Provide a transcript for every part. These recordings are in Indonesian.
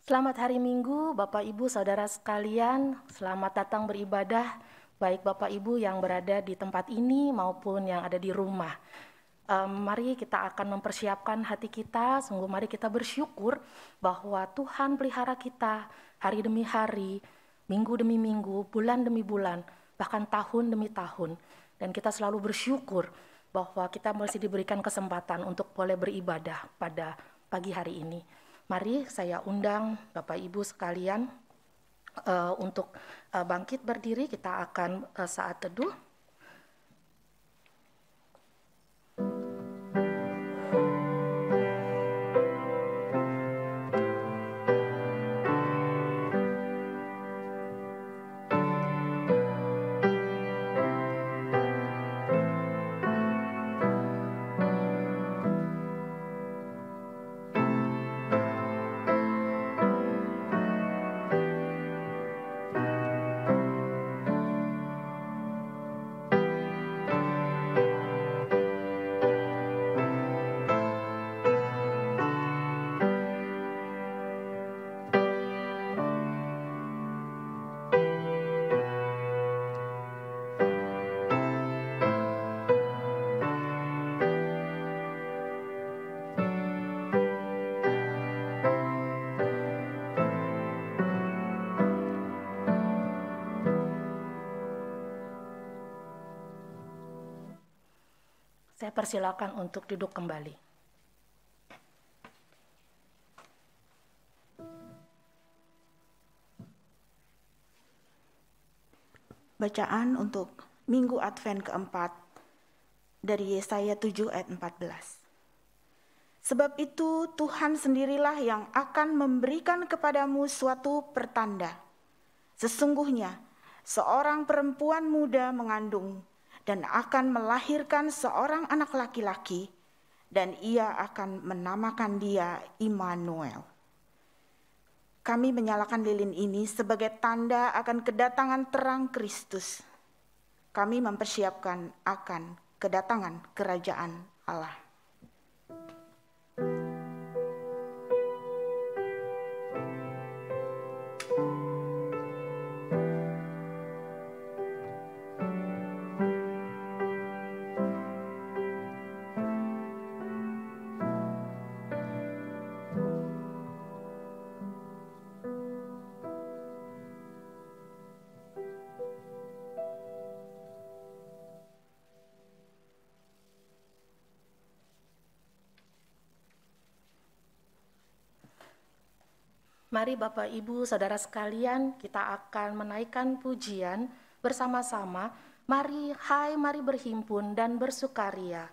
Selamat hari Minggu, Bapak Ibu, Saudara sekalian. Selamat datang beribadah, baik Bapak Ibu yang berada di tempat ini maupun yang ada di rumah. Mari kita akan mempersiapkan hati kita, sungguh mari kita bersyukur bahwa Tuhan pelihara kita hari demi hari, minggu demi minggu, bulan demi bulan, bahkan tahun demi tahun. Dan kita selalu bersyukur bahwa kita masih diberikan kesempatan untuk boleh beribadah pada pagi hari ini. Mari saya undang Bapak Ibu sekalian untuk bangkit berdiri, kita akan saat teduh. Saya persilakan untuk duduk kembali. Bacaan untuk Minggu Advent keempat dari Yesaya 7 ayat 14. Sebab itu Tuhan sendirilah yang akan memberikan kepadamu suatu pertanda. Sesungguhnya seorang perempuan muda mengandung dan akan melahirkan seorang anak laki-laki, dan ia akan menamakan dia Immanuel. Kami menyalakan lilin ini sebagai tanda akan kedatangan terang Kristus. Kami mempersiapkan akan kedatangan kerajaan Allah. Mari Bapak Ibu Saudara sekalian, kita akan menaikkan pujian bersama-sama. Mari berhimpun dan bersukaria.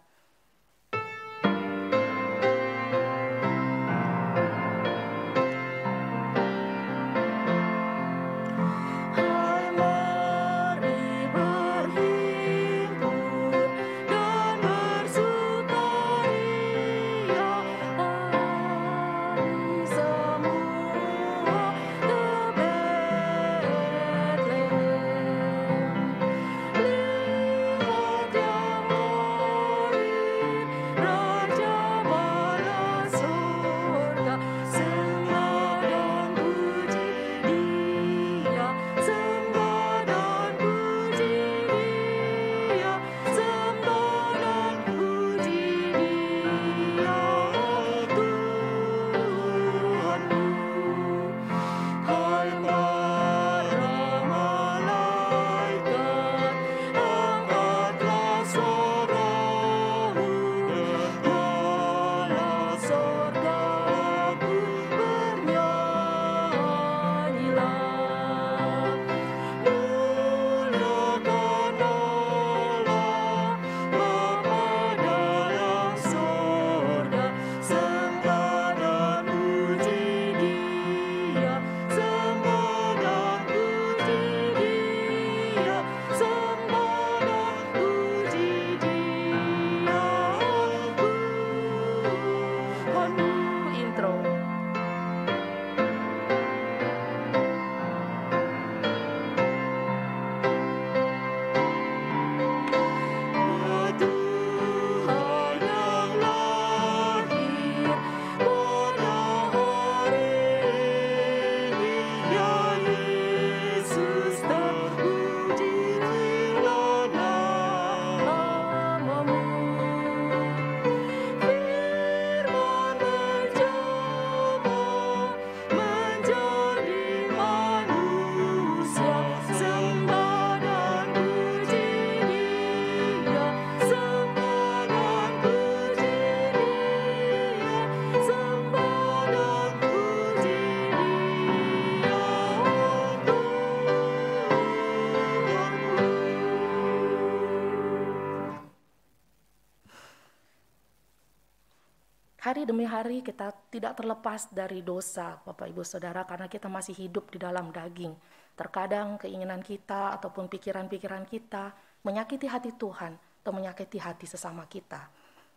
Hari demi hari kita tidak terlepas dari dosa, Bapak Ibu Saudara, karena kita masih hidup di dalam daging. Terkadang keinginan kita ataupun pikiran-pikiran kita menyakiti hati Tuhan atau menyakiti hati sesama kita.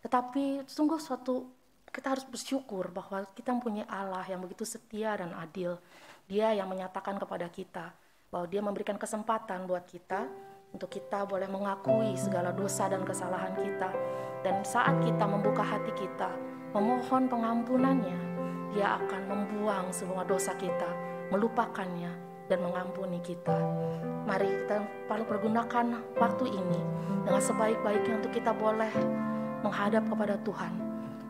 Tetapi sungguh kita harus bersyukur bahwa kita mempunyai Allah yang begitu setia dan adil. Dia yang menyatakan kepada kita bahwa Dia memberikan kesempatan buat kita untuk kita boleh mengakui segala dosa dan kesalahan kita. Dan saat kita membuka hati kita, memohon pengampunannya, Dia akan membuang semua dosa kita, melupakannya, dan mengampuni kita. Mari kita pergunakan waktu ini dengan sebaik-baiknya untuk kita boleh menghadap kepada Tuhan,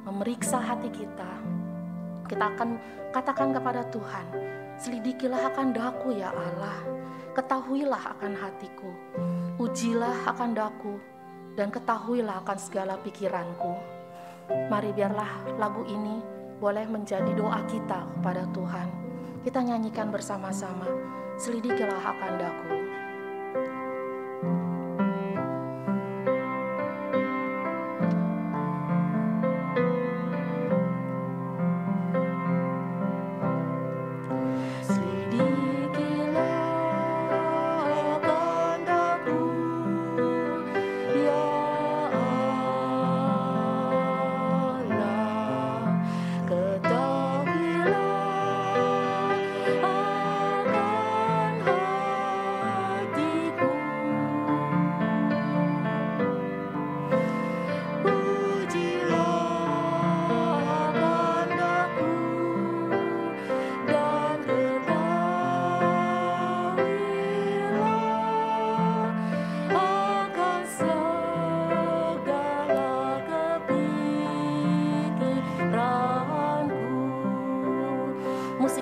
memeriksa hati kita. Kita akan katakan kepada Tuhan, selidikilah akan daku ya Allah, ketahuilah akan hatiku, ujilah akan daku, dan ketahuilah akan segala pikiranku. Mari biarlah lagu ini boleh menjadi doa kita kepada Tuhan. Kita nyanyikan bersama-sama, selidikilah akan daku.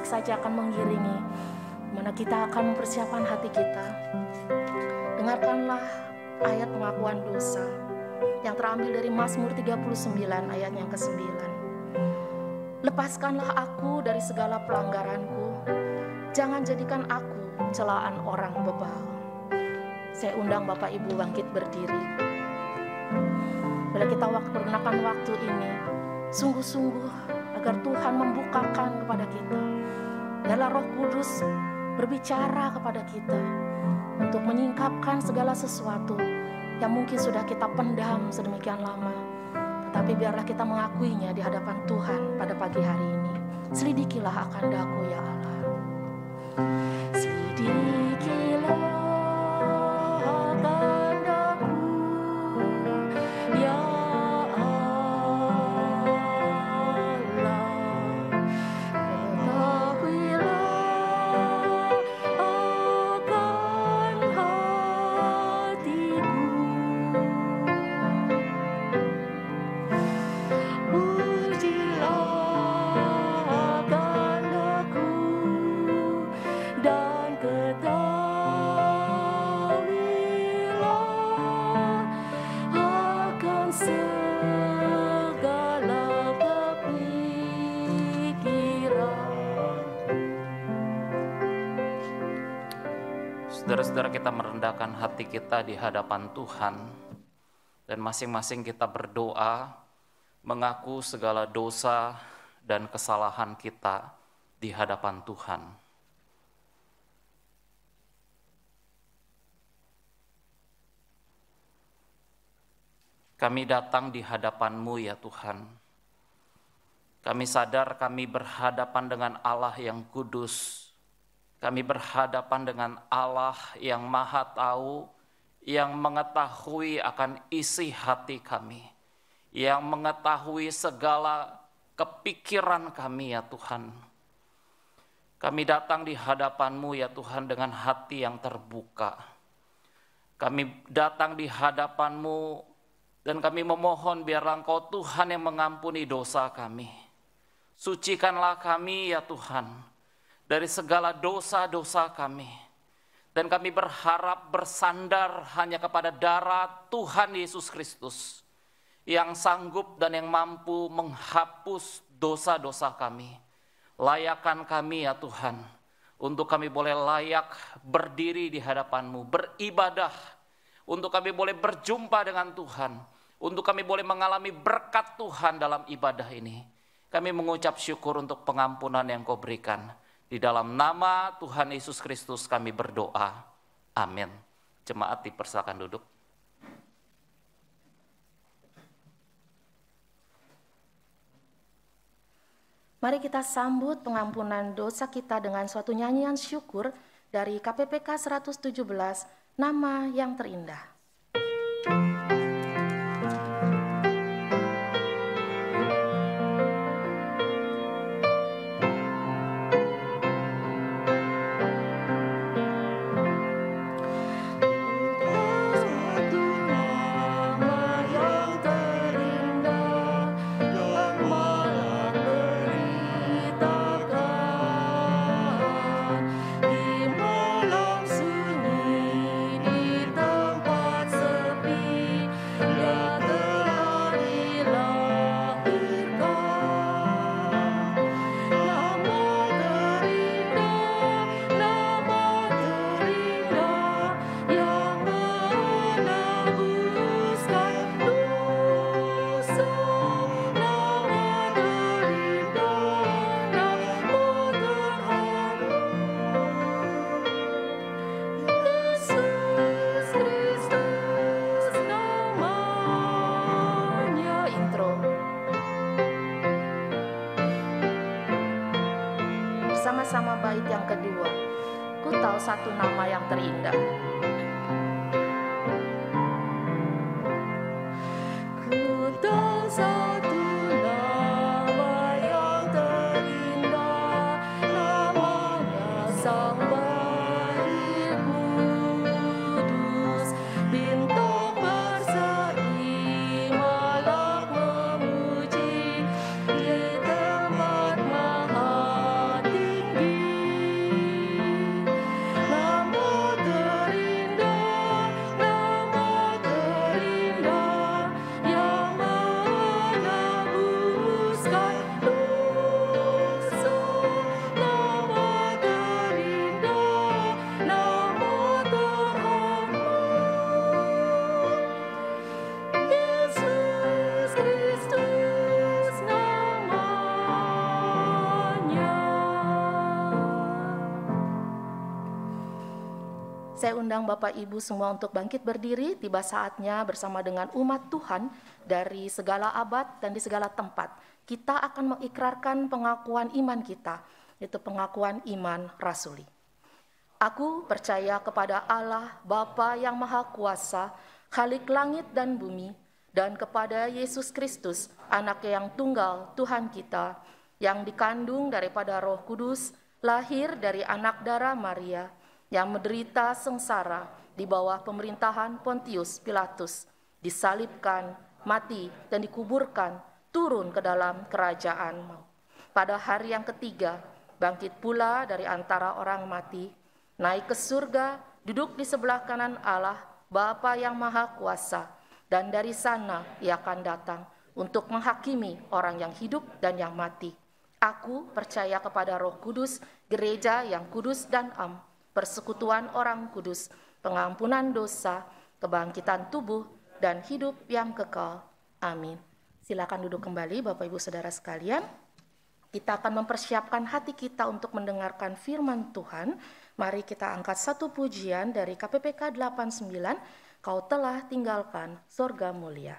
Saja akan mengiringi mana kita akan mempersiapkan hati kita. Dengarkanlah ayat pengakuan dosa. yang terambil dari Mazmur 39 ayat yang ke-9. Lepaskanlah aku dari segala pelanggaranku. Jangan jadikan aku celaan orang bebal. Saya undang Bapak Ibu bangkit berdiri. Bila kita gunakan waktu ini, sungguh-sungguh agar Tuhan membukakan kepada kita. Biarlah Roh Kudus berbicara kepada kita untuk menyingkapkan segala sesuatu yang mungkin sudah kita pendam sedemikian lama. Tetapi biarlah kita mengakuinya di hadapan Tuhan pada pagi hari ini. Selidikilah akan daku ya Allah. Selidikilah akan daku ya Allah. Ketahuilah akan hatiku. Saudara-saudara, kita merendahkan hati kita di hadapan Tuhan dan masing-masing kita berdoa mengaku segala dosa dan kesalahan kita di hadapan Tuhan. Kami datang di hadapan-Mu ya Tuhan. Kami sadar kami berhadapan dengan Allah yang kudus. Kami berhadapan dengan Allah yang Maha Tahu, yang mengetahui akan isi hati kami, yang mengetahui segala kepikiran kami ya Tuhan. Kami datang di hadapan-Mu ya Tuhan dengan hati yang terbuka. Kami datang di hadapan-Mu dan kami memohon biarlah Engkau Tuhan yang mengampuni dosa kami. Sucikanlah kami ya Tuhan dari segala dosa-dosa kami. Dan kami berharap bersandar hanya kepada darah Tuhan Yesus Kristus yang sanggup dan yang mampu menghapus dosa-dosa kami. Layakkan kami ya Tuhan, untuk kami boleh layak berdiri di hadapan-Mu, beribadah, untuk kami boleh berjumpa dengan Tuhan, untuk kami boleh mengalami berkat Tuhan dalam ibadah ini. Kami mengucap syukur untuk pengampunan yang Kau berikan. Di dalam nama Tuhan Yesus Kristus kami berdoa. Amin. Jemaat dipersilakan duduk. Mari kita sambut pengampunan dosa kita dengan suatu nyanyian syukur dari KPPK 117, Nama yang Terindah. Bersama-sama bait yang kedua, ku tahu satu nama yang terindah. Ku tahu satu nama yang terindah, namanya Sang Baik Kudus. Bintang berseri, malak memuji di tempat maha tinggi. Nama terindah Saya undang Bapak Ibu semua untuk bangkit berdiri, tiba saatnya bersama dengan umat Tuhan dari segala abad dan di segala tempat. Kita akan mengikrarkan pengakuan iman kita, yaitu pengakuan iman rasuli. Aku percaya kepada Allah, Bapa yang Maha Kuasa, Khalik langit dan bumi, dan kepada Yesus Kristus, Anak yang tunggal Tuhan kita, yang dikandung daripada Roh Kudus, lahir dari anak darah Maria, yang menderita sengsara di bawah pemerintahan Pontius Pilatus, disalibkan, mati, dan dikuburkan, turun ke dalam kerajaan maut. Pada hari yang ketiga, bangkit pula dari antara orang mati, naik ke surga, duduk di sebelah kanan Allah, Bapa yang Maha Kuasa, dan dari sana Ia akan datang untuk menghakimi orang yang hidup dan yang mati. Aku percaya kepada Roh Kudus, gereja yang kudus dan am, persekutuan orang kudus, pengampunan dosa, kebangkitan tubuh, dan hidup yang kekal. Amin. Silakan duduk kembali Bapak Ibu Saudara sekalian. Kita akan mempersiapkan hati kita untuk mendengarkan firman Tuhan. Mari kita angkat satu pujian dari KPPK 89, Kau telah tinggalkan sorga mulia.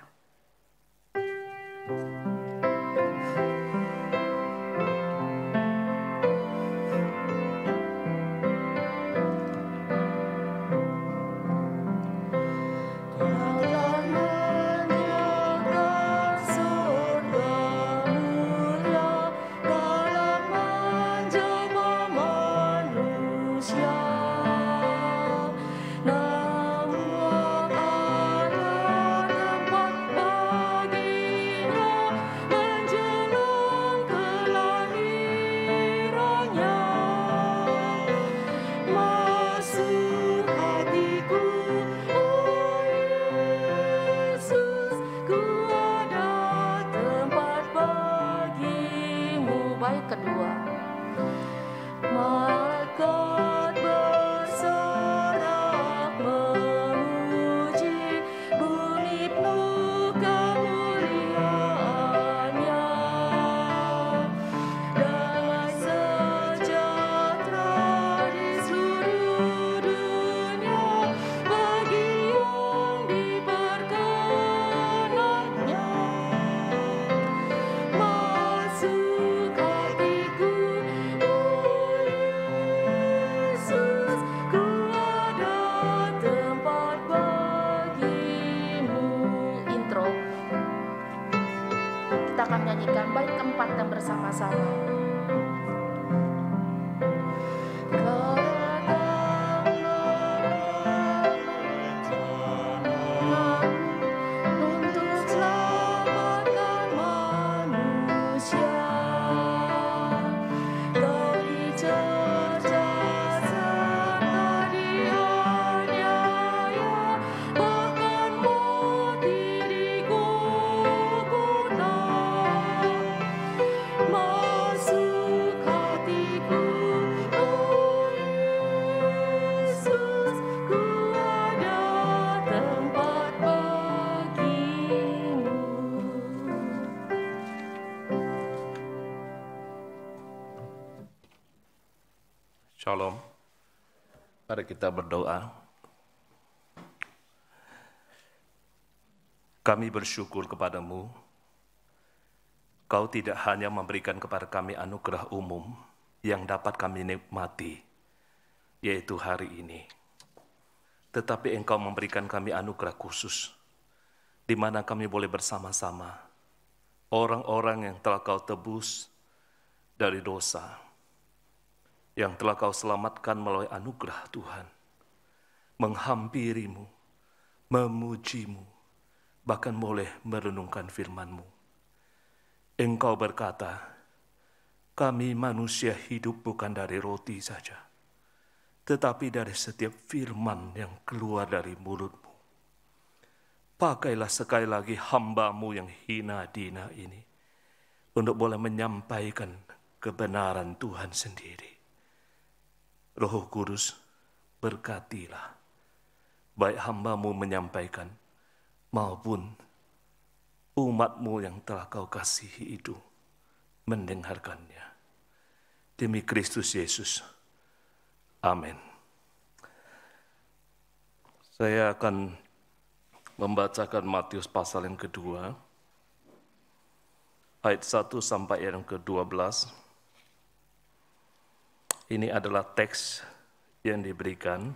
Shalom, mari kita berdoa. Kami bersyukur kepadamu, Kau tidak hanya memberikan kepada kami anugerah umum yang dapat kami nikmati, yaitu hari ini. Tetapi Engkau memberikan kami anugerah khusus, di mana kami boleh bersama-sama, orang-orang yang telah Kau tebus dari dosa, yang telah Kau selamatkan melalui anugerah Tuhan, menghampirimu, memujimu, bahkan boleh merenungkan firman-Mu. Engkau berkata, kami manusia hidup bukan dari roti saja, tetapi dari setiap firman yang keluar dari mulut-Mu. Pakailah sekali lagi hamba-Mu yang hina dina ini, untuk boleh menyampaikan kebenaran Tuhan sendiri. Roh Kudus, berkatilah, baik hamba-Mu menyampaikan, maupun umat-Mu yang telah Kau kasihi itu mendengarkannya. Demi Kristus Yesus. Amin. Saya akan membacakan Matius pasal yang kedua, ayat 1 sampai ayat yang ke-12. Ini adalah teks yang diberikan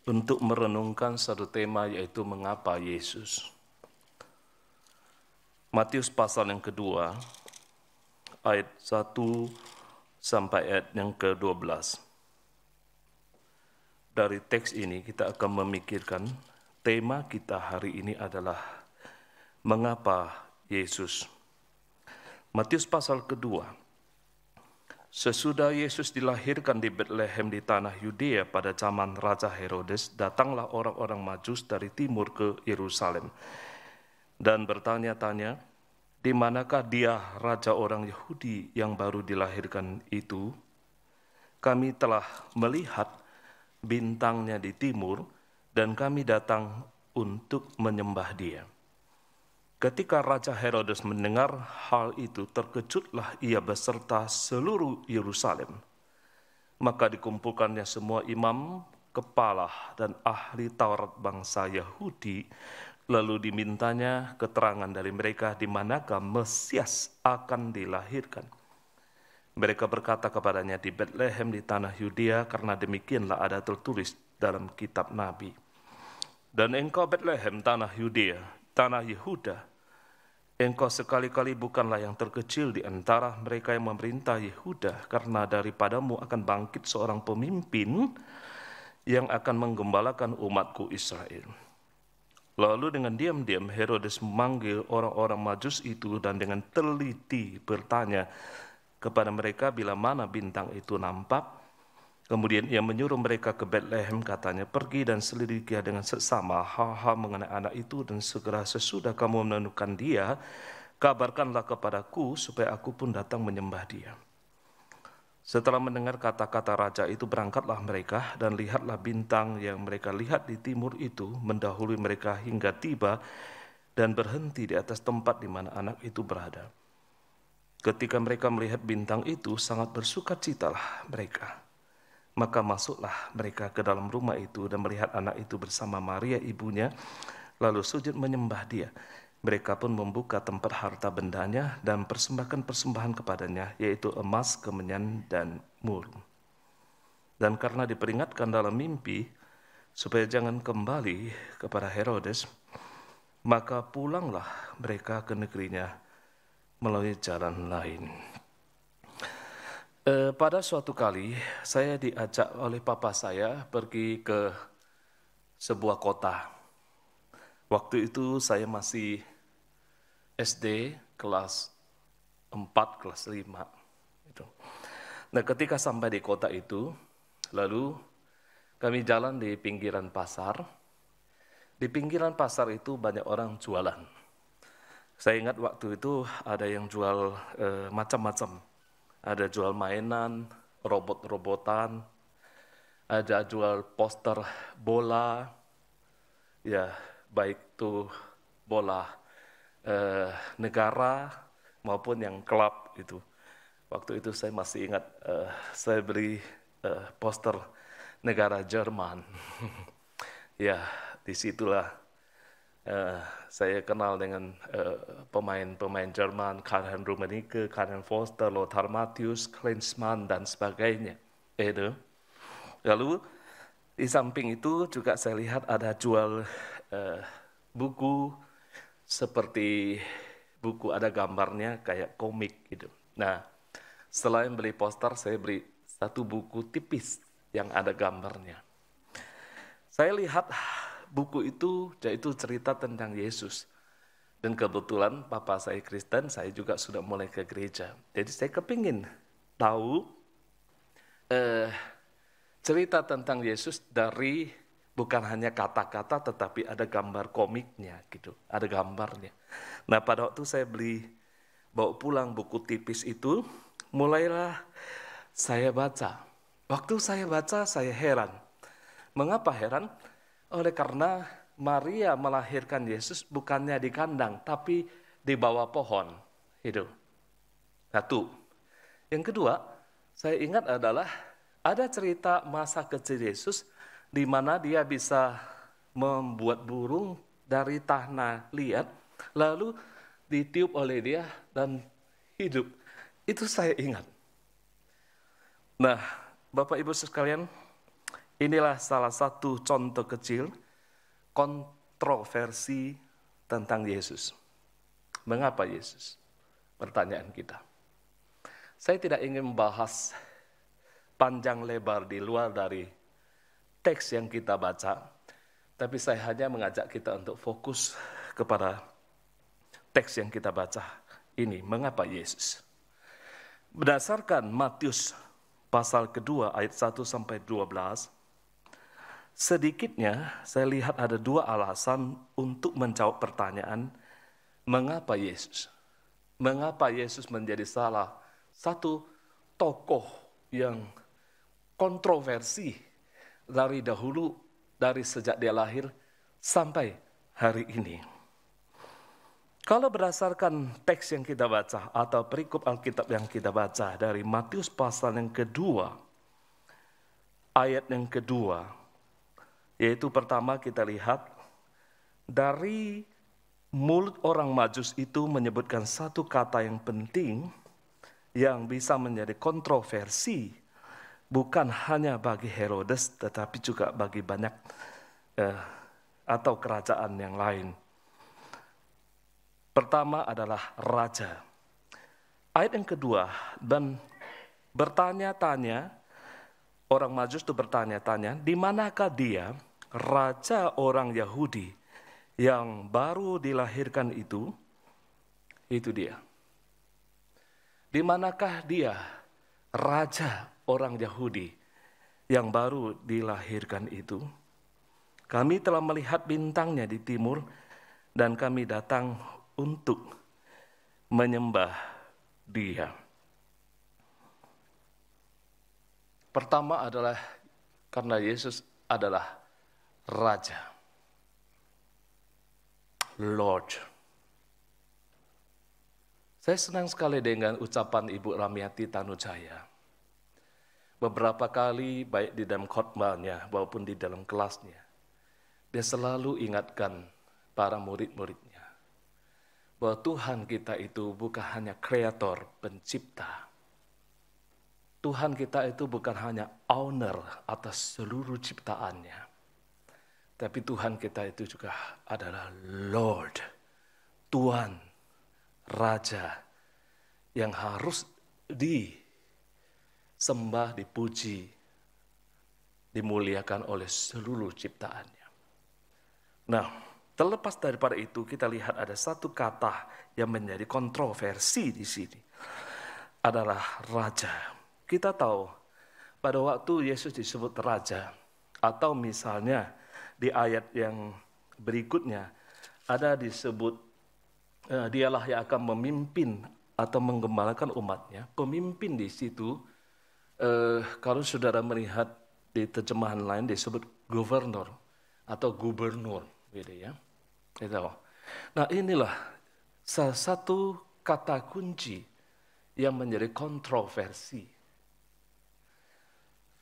untuk merenungkan satu tema, yaitu mengapa Yesus. Matius pasal yang kedua, ayat 1 sampai ayat yang ke-12. Dari teks ini kita akan memikirkan tema kita hari ini adalah mengapa Yesus. Matius pasal kedua. Sesudah Yesus dilahirkan di Betlehem di tanah Yudea pada zaman Raja Herodes, datanglah orang-orang Majus dari timur ke Yerusalem dan bertanya-tanya, di manakah dia raja orang Yahudi yang baru dilahirkan itu? Kami telah melihat bintangnya di timur, dan kami datang untuk menyembah dia. Ketika Raja Herodes mendengar hal itu, terkejutlah ia beserta seluruh Yerusalem. Maka dikumpulkannya semua imam, kepala, dan ahli Taurat bangsa Yahudi, lalu dimintanya keterangan dari mereka di manakah Mesias akan dilahirkan. Mereka berkata kepadanya, di Betlehem di tanah Yudea, karena demikianlah ada tertulis dalam kitab Nabi. Dan engkau Betlehem tanah Yudea, tanah Yehuda, engkau sekali-kali bukanlah yang terkecil di antara mereka yang memerintah Yehuda, karena daripadamu akan bangkit seorang pemimpin yang akan menggembalakan umatku Israel. Lalu dengan diam-diam Herodes memanggil orang-orang Majus itu dan dengan teliti bertanya kepada mereka bila mana bintang itu nampak. Kemudian ia menyuruh mereka ke Betlehem, katanya, pergi dan selidiki dengan seksama hal-hal mengenai anak itu, dan segera sesudah kamu menemukan dia, kabarkanlah kepadaku supaya aku pun datang menyembah dia. Setelah mendengar kata-kata raja itu, berangkatlah mereka, dan lihatlah bintang yang mereka lihat di timur itu mendahului mereka hingga tiba dan berhenti di atas tempat di mana anak itu berada. Ketika mereka melihat bintang itu, sangat bersukacitalah mereka. Maka masuklah mereka ke dalam rumah itu dan melihat anak itu bersama Maria ibunya, lalu sujud menyembah dia. Mereka pun membuka tempat harta bendanya dan persembahkan persembahan kepadanya, yaitu emas, kemenyan, dan mur. Dan karena diperingatkan dalam mimpi, supaya jangan kembali kepada Herodes, maka pulanglah mereka ke negerinya melalui jalan lain. Pada suatu kali saya diajak oleh papa saya pergi ke sebuah kota. Waktu itu saya masih SD kelas 4, kelas 5. Nah, ketika sampai di kota itu, lalu kami jalan di pinggiran pasar. Di pinggiran pasar itu banyak orang jualan. Saya ingat waktu itu ada yang jual macam-macam. Ada jual mainan, robot-robotan, ada jual poster bola, ya baik itu bola negara maupun yang klub itu. Waktu itu saya masih ingat saya beli poster negara Jerman. Ya, disitulah saya kenal dengan pemain-pemain Jerman, Karl-Heinz Rummenigge, Karl-Heinz Foster, Lothar Matthäus, Klinsmann, dan sebagainya. Lalu di samping itu juga saya lihat ada jual buku seperti buku ada gambarnya kayak komik gitu. Nah, selain beli poster, saya beli satu buku tipis yang ada gambarnya. Saya lihat buku itu, yaitu cerita tentang Yesus. Dan kebetulan papa saya Kristen, saya juga sudah mulai ke gereja. Jadi saya kepingin tahu cerita tentang Yesus dari bukan hanya kata-kata, tetapi ada gambar komiknya gitu, ada gambarnya. Nah, pada waktu saya bawa pulang buku tipis itu, mulailah saya baca. Waktu saya baca, saya heran. Mengapa heran? Oleh karena Maria melahirkan Yesus bukannya di kandang, tapi di bawah pohon. Itu. Satu. Yang kedua, saya ingat adalah ada cerita masa kecil Yesus di mana dia bisa membuat burung dari tanah liat, lalu ditiup oleh dia dan hidup. Itu saya ingat. Nah, Bapak Ibu sekalian, inilah salah satu contoh kecil kontroversi tentang Yesus. Mengapa Yesus? Pertanyaan kita. Saya tidak ingin membahas panjang lebar di luar dari teks yang kita baca, tapi saya hanya mengajak kita untuk fokus kepada teks yang kita baca ini. Mengapa Yesus? Berdasarkan Matius pasal kedua ayat 1 sampai 12, sedikitnya saya lihat ada dua alasan untuk menjawab pertanyaan mengapa Yesus. Mengapa Yesus menjadi salah satu tokoh yang kontroversi dari dahulu, dari sejak dia lahir sampai hari ini. Kalau berdasarkan teks yang kita baca atau perikop Alkitab yang kita baca dari Matius pasal yang kedua, ayat yang kedua, yaitu pertama kita lihat dari mulut orang Majus itu menyebutkan satu kata yang penting yang bisa menjadi kontroversi bukan hanya bagi Herodes tetapi juga bagi banyak atau kerajaan yang lain. Pertama adalah raja. Ayat yang kedua, dan bertanya-tanya, orang Majus itu bertanya-tanya, di manakah dia, raja orang Yahudi yang baru dilahirkan itu dia. Di manakah dia, raja orang Yahudi yang baru dilahirkan itu? Kami telah melihat bintangnya di timur dan kami datang untuk menyembah dia. Pertama adalah karena Yesus adalah Raja, Lord. Saya senang sekali dengan ucapan Ibu Ramiati Tanujaya. Beberapa kali baik di dalam khotbahnya maupun di dalam kelasnya, dia selalu ingatkan para murid-muridnya bahwa Tuhan kita itu bukan hanya kreator, pencipta. Tuhan kita itu bukan hanya owner atas seluruh ciptaannya. Tapi Tuhan kita itu juga adalah Lord, Tuhan, Raja yang harus disembah, dipuji, dimuliakan oleh seluruh ciptaannya. Nah, terlepas daripada itu, kita lihat ada satu kata yang menjadi kontroversi di sini. Adalah raja. Kita tahu pada waktu Yesus disebut raja, atau misalnya di ayat yang berikutnya ada disebut dialah yang akan memimpin atau menggembalakan umatnya. Pemimpin di situ, kalau saudara melihat di terjemahan lain disebut gubernur atau gubernur, gitu ya. Nah, inilah salah satu kata kunci yang menjadi kontroversi.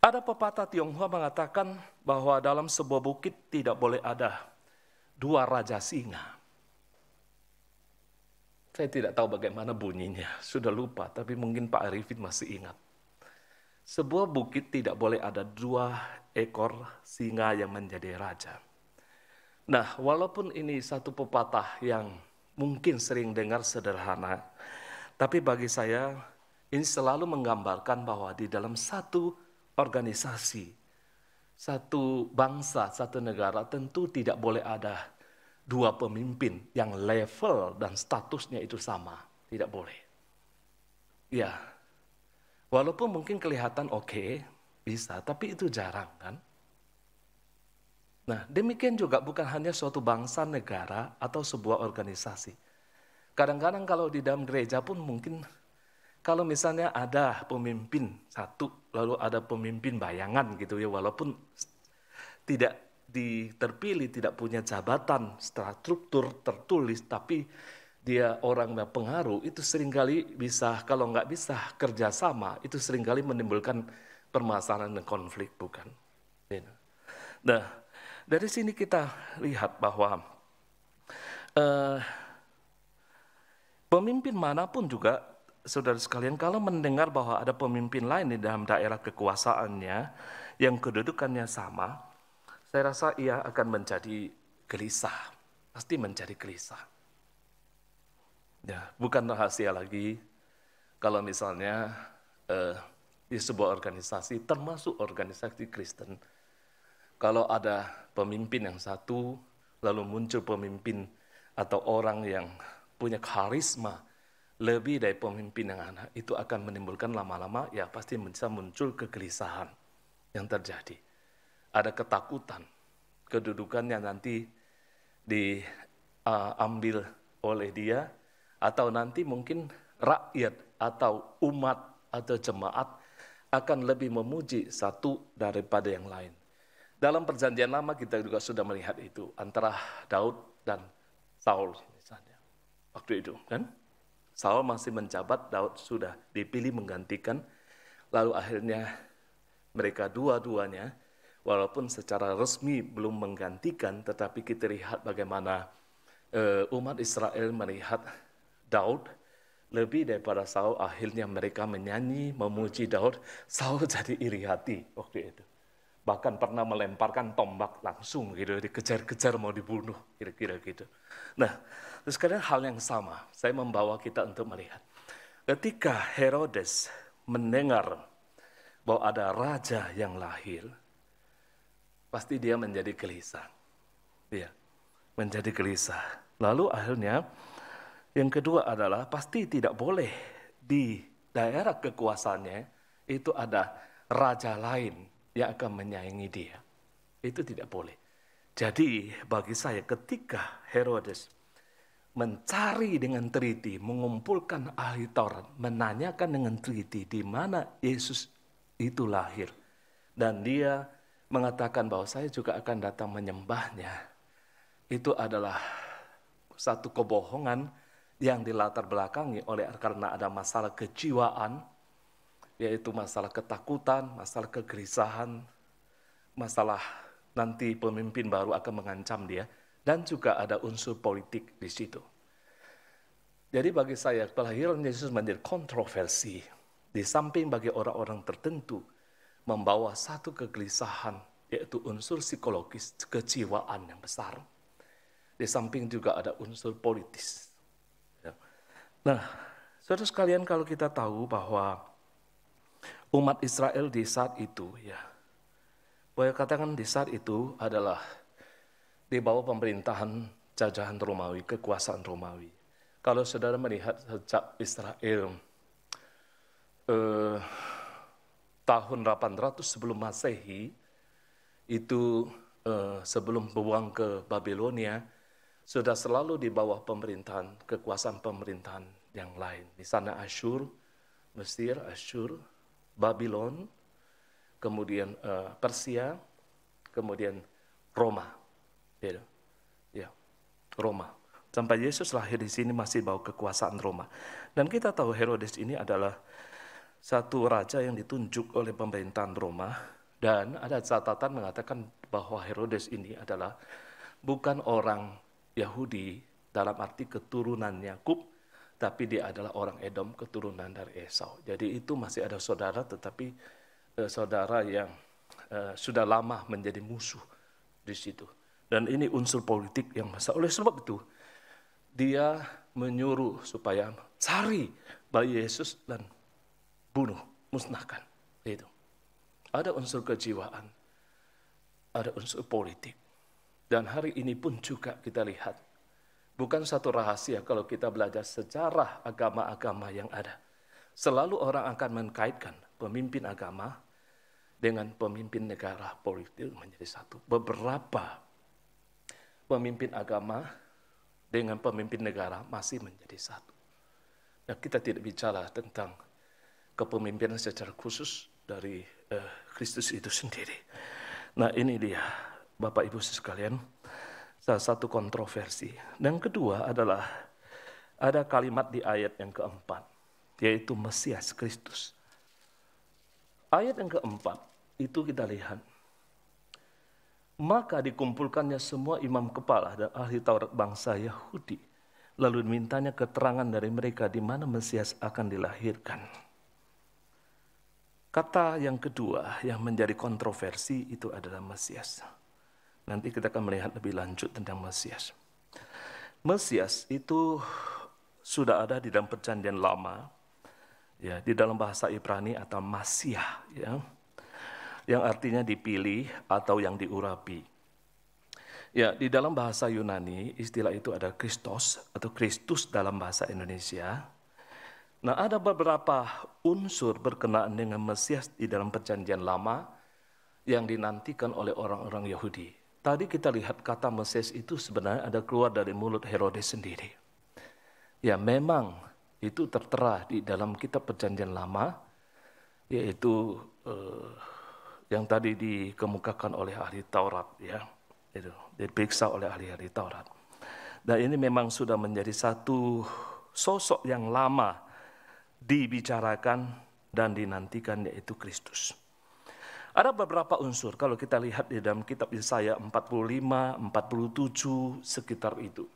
Ada pepatah Tionghoa mengatakan bahwa dalam sebuah bukit tidak boleh ada dua raja singa. Saya tidak tahu bagaimana bunyinya, sudah lupa, tapi mungkin Pak Arifin masih ingat. Sebuah bukit tidak boleh ada dua ekor singa yang menjadi raja. Nah, walaupun ini satu pepatah yang mungkin sering dengar sederhana, tapi bagi saya ini selalu menggambarkan bahwa di dalam satu organisasi, satu bangsa, satu negara tentu tidak boleh ada dua pemimpin yang level dan statusnya itu sama. Tidak boleh. Ya, walaupun mungkin kelihatan oke, bisa, tapi itu jarang kan? Nah, demikian juga bukan hanya suatu bangsa, negara, atau sebuah organisasi. Kadang-kadang kalau di dalam gereja pun mungkin, kalau misalnya ada pemimpin satu, lalu ada pemimpin bayangan gitu ya, walaupun tidak terpilih, tidak punya jabatan secara struktur tertulis, tapi dia orang berpengaruh, itu seringkali bisa, kalau nggak bisa kerjasama, itu seringkali menimbulkan permasalahan dan konflik, bukan? Nah, dari sini kita lihat bahwa pemimpin manapun juga, saudara sekalian, kalau mendengar bahwa ada pemimpin lain di dalam daerah kekuasaannya yang kedudukannya sama, saya rasa ia akan menjadi gelisah, pasti menjadi gelisah. Ya, bukan rahasia lagi kalau misalnya di sebuah organisasi, termasuk organisasi Kristen, kalau ada pemimpin yang satu, lalu muncul pemimpin atau orang yang punya karisma lebih dari pemimpin yang anak, itu akan menimbulkan lama-lama ya pasti bisa muncul kegelisahan yang terjadi. Ada ketakutan, kedudukannya nanti diambil oleh dia, atau nanti mungkin rakyat atau umat atau jemaat akan lebih memuji satu daripada yang lain. Dalam perjanjian lama kita juga sudah melihat itu antara Daud dan Saul misalnya. Waktu itu kan Saul masih menjabat, Daud sudah dipilih menggantikan. Lalu akhirnya mereka dua-duanya walaupun secara resmi belum menggantikan, tetapi kita lihat bagaimana umat Israel melihat Daud lebih daripada Saul. Akhirnya mereka menyanyi, memuji Daud. Saul jadi iri hati waktu itu. Bahkan pernah melemparkan tombak langsung gitu, dikejar-kejar mau dibunuh, kira-kira gitu. Nah, terus sekarang hal yang sama, saya membawa kita untuk melihat. Ketika Herodes mendengar bahwa ada raja yang lahir, pasti dia menjadi gelisah. Iya, menjadi gelisah. Lalu akhirnya yang kedua adalah pasti tidak boleh di daerah kekuasaannya itu ada raja lain yang akan menyaingi dia. Itu tidak boleh. Jadi bagi saya ketika Herodes mencari dengan teliti, mengumpulkan ahli Taurat, menanyakan dengan teliti di mana Yesus itu lahir. Dan dia mengatakan bahwa saya juga akan datang menyembahnya. Itu adalah satu kebohongan yang dilatar belakangi oleh karena ada masalah kejiwaan, yaitu masalah ketakutan, masalah kegelisahan, masalah nanti pemimpin baru akan mengancam dia, dan juga ada unsur politik di situ. Jadi bagi saya kelahiran Yesus menjadi kontroversi, di samping bagi orang-orang tertentu membawa satu kegelisahan, yaitu unsur psikologis, kejiwaan yang besar. Di samping juga ada unsur politis. Nah, saudara sekalian, kalau kita tahu bahwa umat Israel di saat itu, ya, boleh katakan di saat itu adalah di bawah pemerintahan jajahan Romawi, kekuasaan Romawi. Kalau saudara melihat sejak Israel tahun 800 sebelum Masehi, itu sebelum berbuang ke Babilonia, sudah selalu di bawah pemerintahan, kekuasaan pemerintahan yang lain. Di sana Asyur, Mesir, Asyur, Babylon, kemudian Persia, kemudian Roma. Ya, Roma. Sampai Yesus lahir di sini masih bawa kekuasaan Roma. Dan kita tahu Herodes ini adalah satu raja yang ditunjuk oleh pemerintahan Roma. Dan ada catatan mengatakan bahwa Herodes ini adalah bukan orang Yahudi dalam arti keturunan Yakub, tapi dia adalah orang Edom, keturunan dari Esau. Jadi itu masih ada saudara, tetapi saudara yang sudah lama menjadi musuh di situ. Dan ini unsur politik yang besar. Oleh sebab itu, dia menyuruh supaya cari bayi Yesus dan bunuh, musnahkan. Itu. Ada unsur kejiwaan, ada unsur politik. Dan hari ini pun juga kita lihat, bukan satu rahasia kalau kita belajar sejarah agama-agama yang ada. Selalu orang akan mengkaitkan pemimpin agama dengan pemimpin negara, politik menjadi satu. Beberapa pemimpin agama dengan pemimpin negara masih menjadi satu. Nah, kita tidak bicara tentang kepemimpinan secara khusus dari Kristus itu sendiri. Nah, ini dia Bapak Ibu sekalian, salah satu kontroversi. Dan kedua adalah ada kalimat di ayat yang keempat, yaitu Mesias Kristus. Ayat yang keempat itu kita lihat, Maka dikumpulkannya semua imam kepala dan ahli Taurat bangsa Yahudi. Lalu dimintanya keterangan dari mereka di mana Mesias akan dilahirkan. Kata yang kedua yang menjadi kontroversi itu adalah Mesias. Nanti kita akan melihat lebih lanjut tentang Mesias. Mesias itu sudah ada di dalam Perjanjian Lama, ya, di dalam bahasa Ibrani atau Masiah, ya, yang artinya dipilih atau yang diurapi. Ya, di dalam bahasa Yunani istilah itu ada Kristos atau Kristus dalam bahasa Indonesia. Nah, ada beberapa unsur berkenaan dengan Mesias di dalam Perjanjian Lama yang dinantikan oleh orang-orang Yahudi. Tadi kita lihat kata Mesias itu sebenarnya ada keluar dari mulut Herodes sendiri. Ya, memang itu tertera di dalam kitab Perjanjian Lama, yaitu yang tadi dikemukakan oleh ahli Taurat, ya, itu diperiksa oleh ahli-ahli Taurat. Dan ini memang sudah menjadi satu sosok yang lama dibicarakan dan dinantikan, yaitu Kristus. Ada beberapa unsur kalau kita lihat di dalam kitab Yesaya 45, 47 sekitar itu.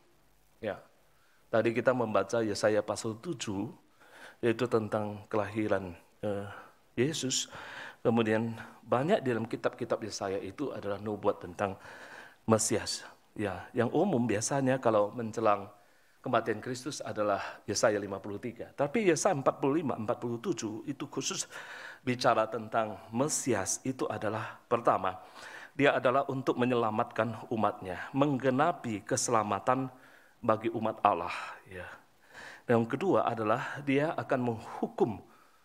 Ya. Tadi kita membaca Yesaya pasal 7 yaitu tentang kelahiran Yesus. Kemudian banyak di dalam kitab-kitab Yesaya itu adalah nubuat tentang Mesias. Ya, yang umum biasanya kalau menjelang kematian Kristus adalah Yesaya 53. Tapi Yesaya 45, 47 itu khusus bicara tentang Mesias. Itu adalah pertama, dia adalah untuk menyelamatkan umatnya, menggenapi keselamatan bagi umat Allah. Ya. Yang kedua adalah dia akan menghukum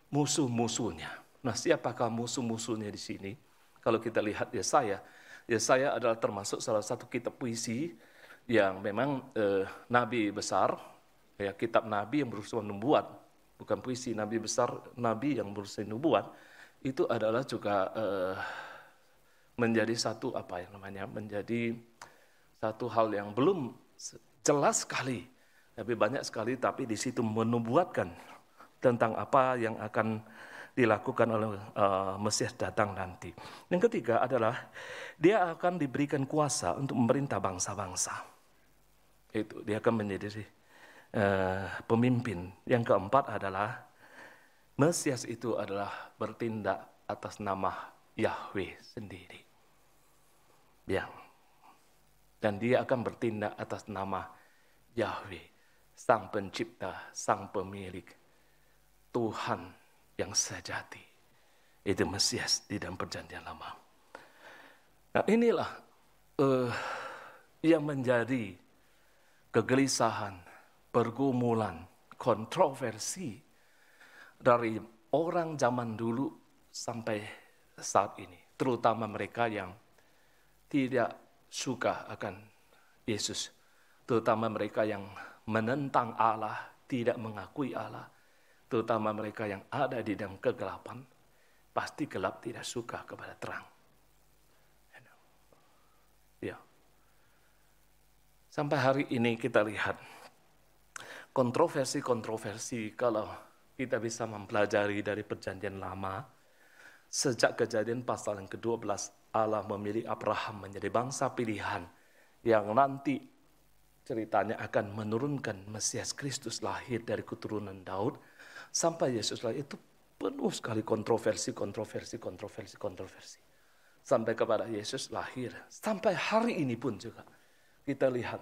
musuh-musuhnya. Nah, siapakah musuh-musuhnya di sini? Kalau kita lihat Yesaya adalah termasuk salah satu kitab puisi yang memang nabi besar, ya, kitab nabi yang berusaha membuat, bukan puisi, nabi besar, nabi yang berusaha membuat, itu adalah juga menjadi satu menjadi satu hal yang belum jelas sekali, tapi banyak sekali, tapi di situ menubuatkan tentang apa yang akan dilakukan oleh Mesias datang nanti. Yang ketiga adalah dia akan diberikan kuasa untuk memerintah bangsa-bangsa. Itu dia akan menjadi pemimpin. Yang keempat adalah Mesias itu adalah bertindak atas nama Yahweh sendiri. Ya. Dan dia akan bertindak atas nama Yahweh, Sang Pencipta, Sang Pemilik, Tuhan yang sejati. Itu Mesias di dalam Perjanjian Lama. Nah, inilah yang menjadi kegelisahan, pergumulan, kontroversi dari orang zaman dulu sampai saat ini, terutama mereka yang tidak suka akan Yesus, terutama mereka yang menentang Allah, tidak mengakui Allah, terutama mereka yang ada di dalam kegelapan. Pasti gelap tidak suka kepada terang. Ya. Sampai hari ini kita lihat kontroversi-kontroversi kalau kita bisa mempelajari dari Perjanjian Lama. Sejak Kejadian pasal yang ke-12, Allah memilih Abraham menjadi bangsa pilihan yang nanti ceritanya akan menurunkan Mesias Kristus lahir dari keturunan Daud. Sampai Yesus lahir itu penuh sekali kontroversi. Sampai kepada Yesus lahir. Sampai hari ini pun juga kita lihat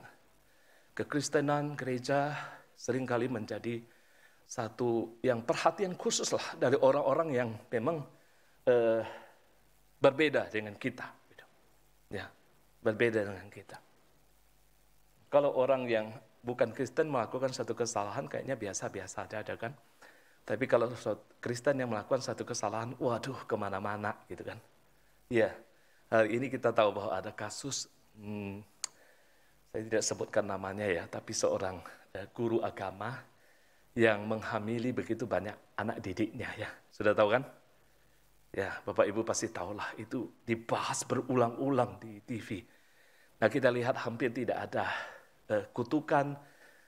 kekristenan gereja seringkali menjadi satu yang perhatian khusus lah dari orang-orang yang memang berbeda dengan kita. Ya, berbeda dengan kita. Kalau orang yang bukan Kristen melakukan satu kesalahan kayaknya biasa-biasa aja kan. Tapi kalau Kristen yang melakukan satu kesalahan, waduh kemana-mana gitu kan. Ya, hari ini kita tahu bahwa ada kasus, saya tidak sebutkan namanya ya, tapi seorang guru agama yang menghamili begitu banyak anak didiknya ya. Sudah tahu kan? Ya, Bapak Ibu pasti tahulah, itu dibahas berulang-ulang di TV. Nah, kita lihat hampir tidak ada kutukan,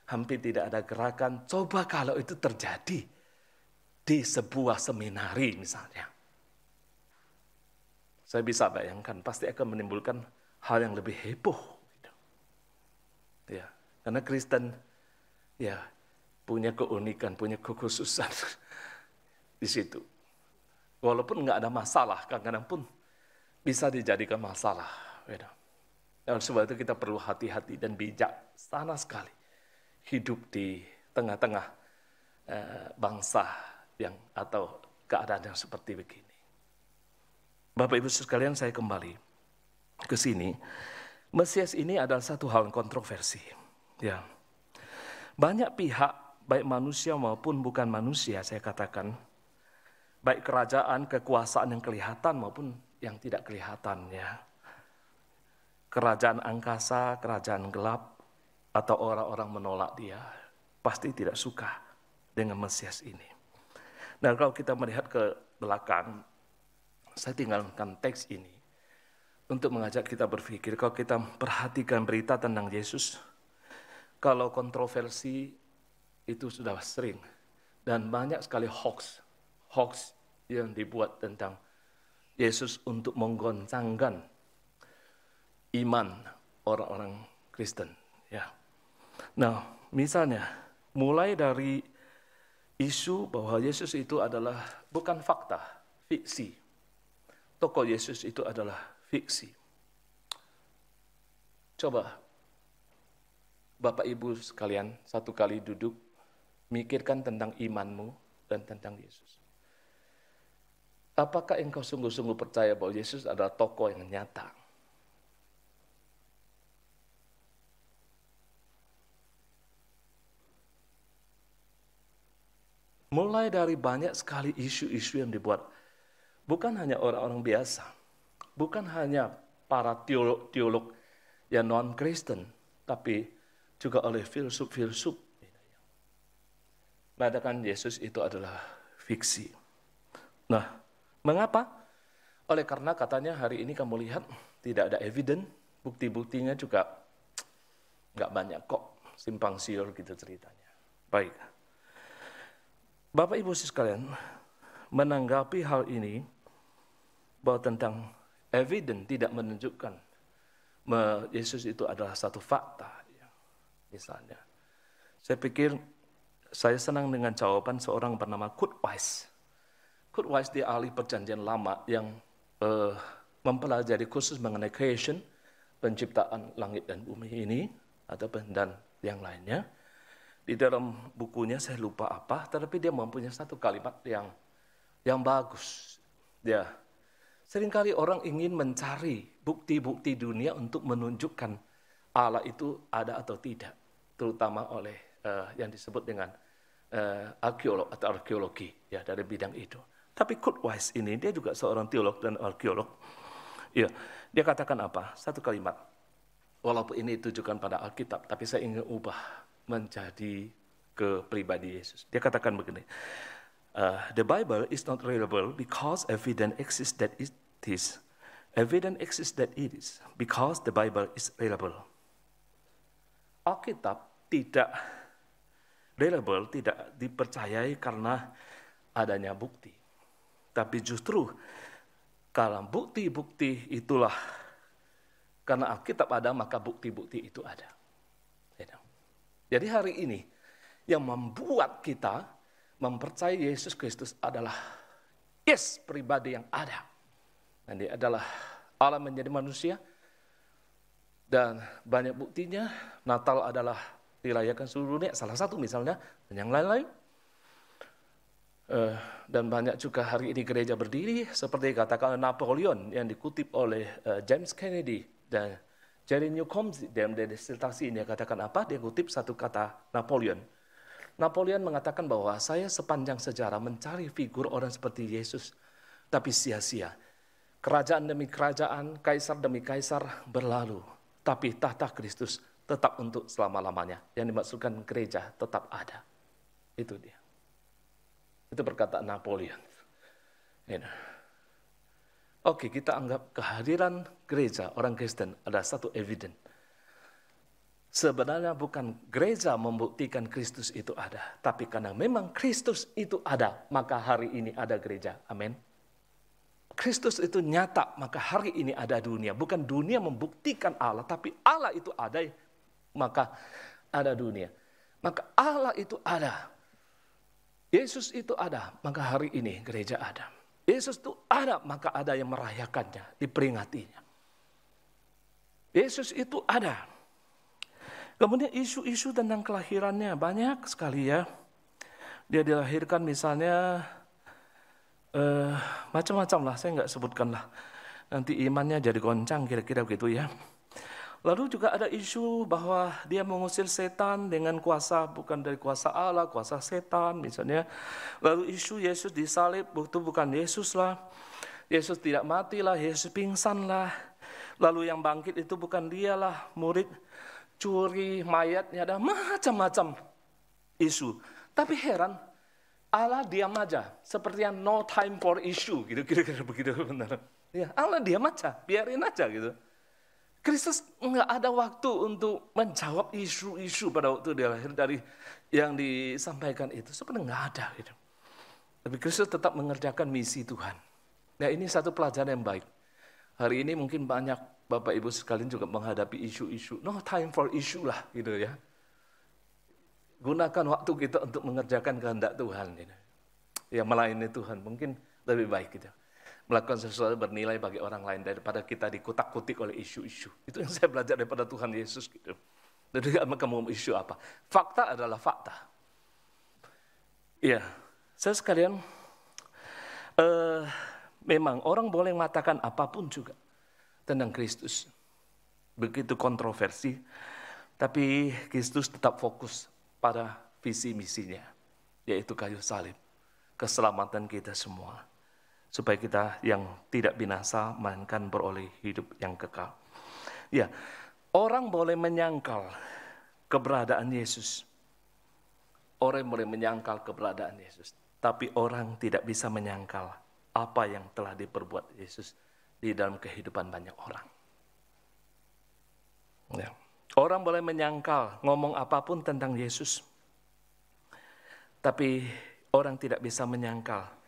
hampir tidak ada gerakan. Coba kalau itu terjadi di sebuah seminari misalnya. Saya bisa bayangkan pasti akan menimbulkan hal yang lebih heboh. Gitu. Ya, karena Kristen ya punya keunikan, punya kekhususan di situ. Walaupun nggak ada masalah, kadang-kadang pun bisa dijadikan masalah. Gitu. Dan sebab itu kita perlu hati-hati dan bijak sana sekali hidup di tengah-tengah bangsa yang atau keadaan yang seperti begini. Bapak Ibu sekalian, saya kembali ke sini. Mesias ini adalah satu hal yang kontroversi. Ya, banyak pihak, baik manusia maupun bukan manusia, saya katakan, baik kerajaan, kekuasaan yang kelihatan maupun yang tidak kelihatan, ya. Kerajaan angkasa, kerajaan gelap, atau orang-orang menolak dia, pasti tidak suka dengan Mesias ini. Nah, kalau kita melihat ke belakang, saya tinggalkan teks ini untuk mengajak kita berpikir. Kalau kita perhatikan berita tentang Yesus, kalau kontroversi itu sudah sering, dan banyak sekali hoax yang dibuat tentang Yesus untuk menggoncangkan iman orang-orang Kristen. Ya. Nah, misalnya mulai dari isu bahwa Yesus itu adalah bukan fakta, fiksi. Tokoh Yesus itu adalah fiksi. Coba Bapak Ibu sekalian satu kali duduk, mikirkan tentang imanmu dan tentang Yesus. Apakah engkau sungguh-sungguh percaya bahwa Yesus adalah tokoh yang nyata? Mulai dari banyak sekali isu-isu yang dibuat, bukan hanya orang-orang biasa, bukan hanya para teolog yang non-Kristen, tapi juga oleh filsuf-filsuf. Mengatakan Yesus itu adalah fiksi. Nah, mengapa? Oleh karena katanya hari ini kamu lihat tidak ada evidence, bukti-buktinya juga nggak banyak kok, simpang siur gitu ceritanya. Baik. Bapak Ibu sekalian, menanggapi hal ini, bahwa tentang evidence tidak menunjukkan Yesus itu adalah satu fakta. Ya. Misalnya, saya pikir saya senang dengan jawaban seorang bernama Kurt Weiss. Kurt Weiss dia ahli perjanjian lama yang mempelajari khusus mengenai creation, penciptaan langit dan bumi ini, dan yang lainnya. Di dalam bukunya saya lupa apa, tetapi dia mempunyai satu kalimat yang bagus. Ya, seringkali orang ingin mencari bukti-bukti dunia untuk menunjukkan Allah itu ada atau tidak, terutama oleh yang disebut dengan arkeolog atau arkeologi, ya, dari bidang itu. Tapi Kurt Weiss ini dia juga seorang teolog dan arkeolog. Ya, dia katakan apa? Satu kalimat. Walaupun ini ditujukan pada Alkitab, tapi saya ingin ubah menjadi ke pribadi Yesus. Dia katakan begini, the Bible is not reliable because evidence exists that it is. Evidence exists that it is because the Bible is reliable. Alkitab tidak reliable, tidak dipercayai karena adanya bukti. Tapi justru kalau bukti-bukti itulah, karena Alkitab ada, maka bukti-bukti itu ada. Jadi hari ini yang membuat kita mempercayai Yesus Kristus adalah pribadi yang ada. Dan dia adalah Allah menjadi manusia. Dan banyak buktinya, Natal adalah dirayakan seluruh dunia. Salah satu misalnya, dan yang lain-lain. Dan banyak juga hari ini gereja berdiri, seperti katakan Napoleon yang dikutip oleh James Kennedy dan Jerry Newcomb dalam disertasi ini katakan apa? Dia kutip satu kata Napoleon. Napoleon mengatakan bahwa saya sepanjang sejarah mencari figur orang seperti Yesus, tapi sia-sia. Kerajaan demi kerajaan, kaisar demi kaisar berlalu, tapi tahta Kristus tetap untuk selama-lamanya. Yang dimaksudkan gereja tetap ada. Itu dia. Itu perkataan Napoleon. Oke, kita anggap kehadiran gereja orang Kristen ada satu evidence. Sebenarnya bukan gereja membuktikan Kristus itu ada, tapi karena memang Kristus itu ada, maka hari ini ada gereja. Amin. Kristus itu nyata, maka hari ini ada dunia. Bukan dunia membuktikan Allah, tapi Allah itu ada, maka ada dunia. Maka Allah itu ada. Yesus itu ada, maka hari ini gereja ada. Yesus itu ada, maka ada yang merayakannya, diperingatinya. Yesus itu ada. Kemudian isu-isu tentang kelahirannya banyak sekali ya. Dia dilahirkan misalnya macam-macam lah, saya nggak sebutkan lah. Nanti imannya jadi goncang kira-kira begitu ya. Lalu juga ada isu bahwa dia mengusir setan dengan kuasa, bukan dari kuasa Allah, kuasa setan misalnya. Lalu isu Yesus disalib, itu bukan Yesus lah. Yesus tidak mati lah, Yesus pingsan lah. Lalu yang bangkit itu bukan dia lah, murid curi mayatnya, ada macam-macam isu. Tapi heran, Allah diam aja, seperti yang no time for issue, gitu kira-kira begitu benar. Ya, Allah diam aja, biarin aja gitu. Kristus nggak ada waktu untuk menjawab isu-isu pada waktu dia lahir dari yang disampaikan itu, sebenarnya nggak ada gitu. Tapi Kristus tetap mengerjakan misi Tuhan. Nah ini satu pelajaran yang baik. Hari ini mungkin banyak Bapak Ibu sekalian juga menghadapi isu-isu, no time for issue lah gitu ya. Gunakan waktu kita untuk mengerjakan kehendak Tuhan gitu. Ya melayani Tuhan mungkin lebih baik gitu. Melakukan sesuatu bernilai bagi orang lain daripada kita dikutak-kutik oleh isu-isu. Itu yang saya belajar daripada Tuhan Yesus gitu. Jadi kamu mau isu apa? Fakta adalah fakta. Iya, saya sekalian memang orang boleh mengatakan apapun juga tentang Kristus. Begitu kontroversi, tapi Kristus tetap fokus pada visi misinya, yaitu kayu salib, keselamatan kita semua. Supaya kita yang tidak binasa, melainkan beroleh hidup yang kekal. Ya, orang boleh menyangkal keberadaan Yesus. Orang boleh menyangkal keberadaan Yesus. Tapi orang tidak bisa menyangkal apa yang telah diperbuat Yesus di dalam kehidupan banyak orang. Ya. Orang boleh menyangkal, ngomong apapun tentang Yesus. Tapi orang tidak bisa menyangkal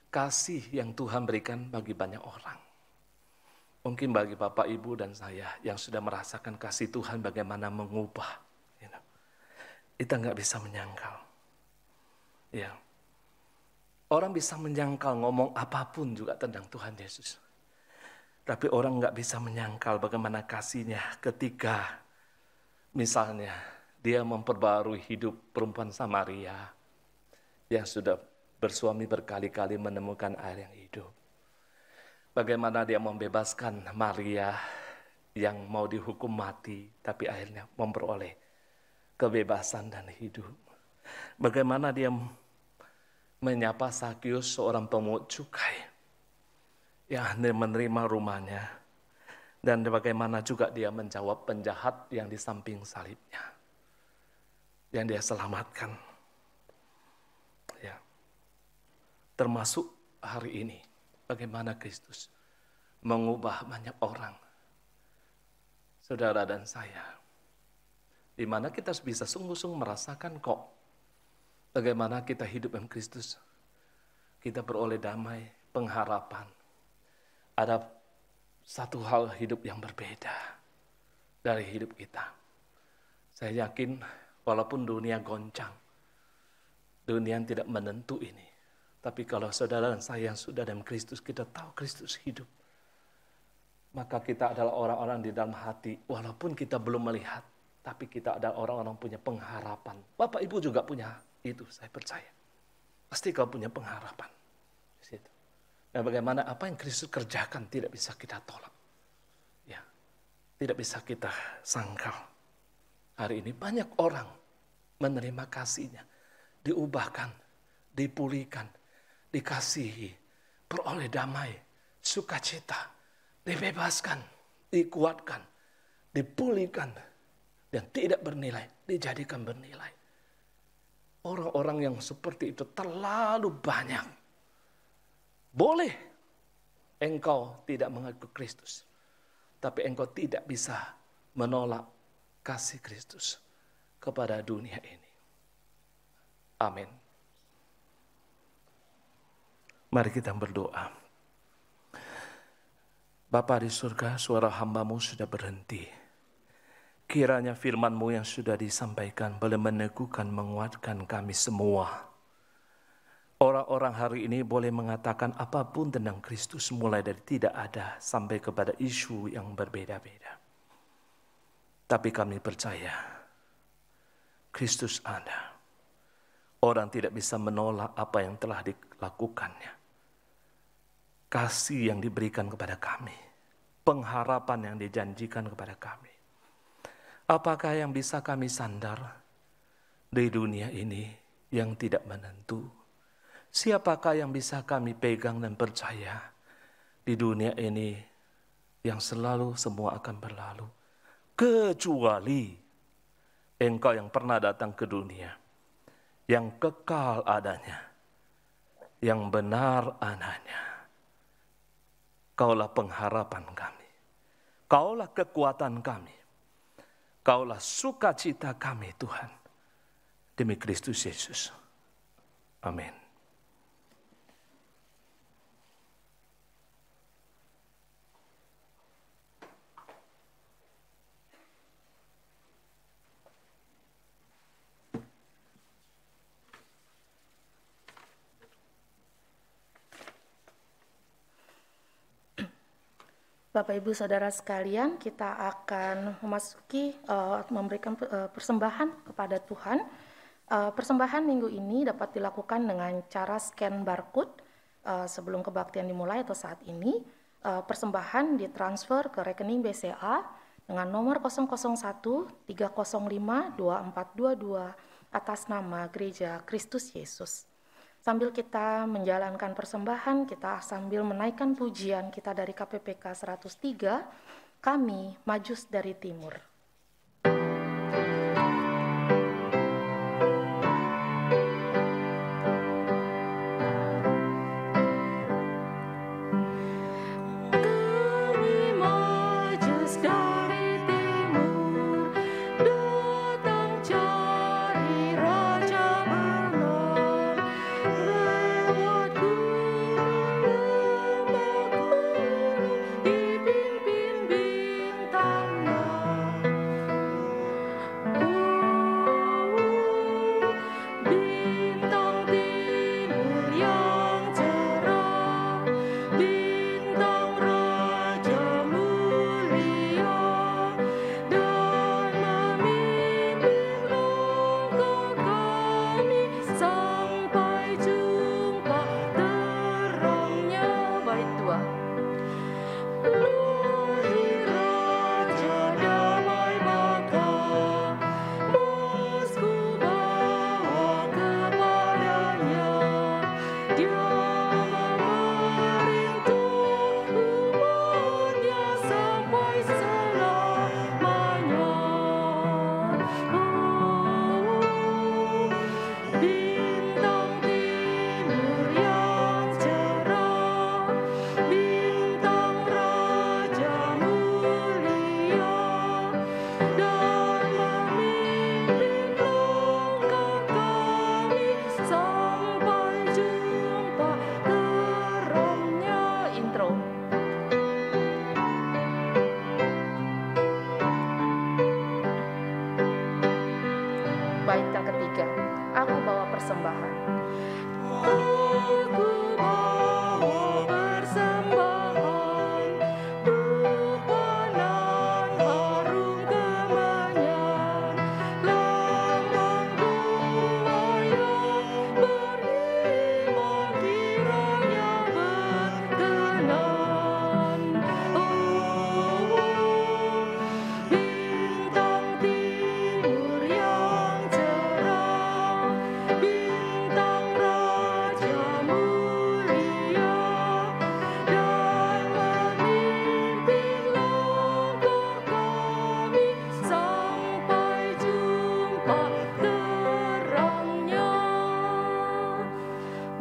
kasih yang Tuhan berikan bagi banyak orang. Mungkin bagi Bapak, Ibu, dan saya yang sudah merasakan kasih Tuhan bagaimana mengubah. Kita nggak bisa menyangkal. Ya. Orang bisa menyangkal ngomong apapun juga tentang Tuhan Yesus. Tapi orang nggak bisa menyangkal bagaimana kasihnya ketika misalnya dia memperbarui hidup perempuan Samaria yang sudah bersuami berkali-kali menemukan air yang hidup. Bagaimana dia membebaskan Maria yang mau dihukum mati tapi akhirnya memperoleh kebebasan dan hidup. Bagaimana dia menyapa Sakius, seorang pemungut cukai yang menerima rumahnya. Dan bagaimana juga dia menjawab penjahat yang di samping salibnya, yang dia selamatkan. Ya. Termasuk hari ini, bagaimana Kristus mengubah banyak orang, saudara dan saya. Di mana kita bisa sungguh-sungguh merasakan kok bagaimana kita hidup dengan Kristus. Kita beroleh damai, pengharapan. Ada satu hal hidup yang berbeda dari hidup kita. Saya yakin walaupun dunia goncang, dunia yang tidak menentu ini. Tapi kalau saudara dan saya yang sudah dalam Kristus, kita tahu Kristus hidup. Maka kita adalah orang-orang di dalam hati, walaupun kita belum melihat, tapi kita adalah orang-orang punya pengharapan. Bapak Ibu juga punya itu, saya percaya. Pasti kau punya pengharapan di situ. Nah, bagaimana apa yang Kristus kerjakan tidak bisa kita tolak. Ya, tidak bisa kita sangkal. Hari ini banyak orang menerima kasih-Nya, diubahkan, dipulihkan, dikasihi, beroleh damai, sukacita, dibebaskan, dikuatkan, dipulihkan, dan tidak bernilai, dijadikan bernilai. Orang-orang yang seperti itu terlalu banyak. Boleh engkau tidak mengaku Kristus, tapi engkau tidak bisa menolak kasih Kristus kepada dunia ini. Amin. Mari kita berdoa. Bapa di surga, suara hamba-Mu sudah berhenti. Kiranya firman-Mu yang sudah disampaikan boleh meneguhkan, menguatkan kami semua. Orang-orang hari ini boleh mengatakan apapun tentang Kristus, mulai dari tidak ada sampai kepada isu yang berbeda-beda. Tapi kami percaya, Kristus ada. Orang tidak bisa menolak apa yang telah dilakukannya. Kasih yang diberikan kepada kami, pengharapan yang dijanjikan kepada kami. Apakah yang bisa kami sandar di dunia ini yang tidak menentu? Siapakah yang bisa kami pegang dan percaya di dunia ini yang selalu semua akan berlalu? Kecuali Engkau yang pernah datang ke dunia, yang kekal adanya, yang benar adanya. Kaulah pengharapan kami, Kaulah kekuatan kami, Kaulah sukacita kami Tuhan. Demi Kristus Yesus. Amin. Bapak Ibu Saudara sekalian, kita akan memasuki memberikan persembahan kepada Tuhan. Persembahan minggu ini dapat dilakukan dengan cara scan barcode sebelum kebaktian dimulai atau saat ini. Persembahan ditransfer ke rekening BCA dengan nomor 001 305 2422 atas nama Gereja Kristus Yesus. Sambil kita menjalankan persembahan, kita sambil menaikkan pujian kita dari KPPK 103, Kami Majus dari Timur.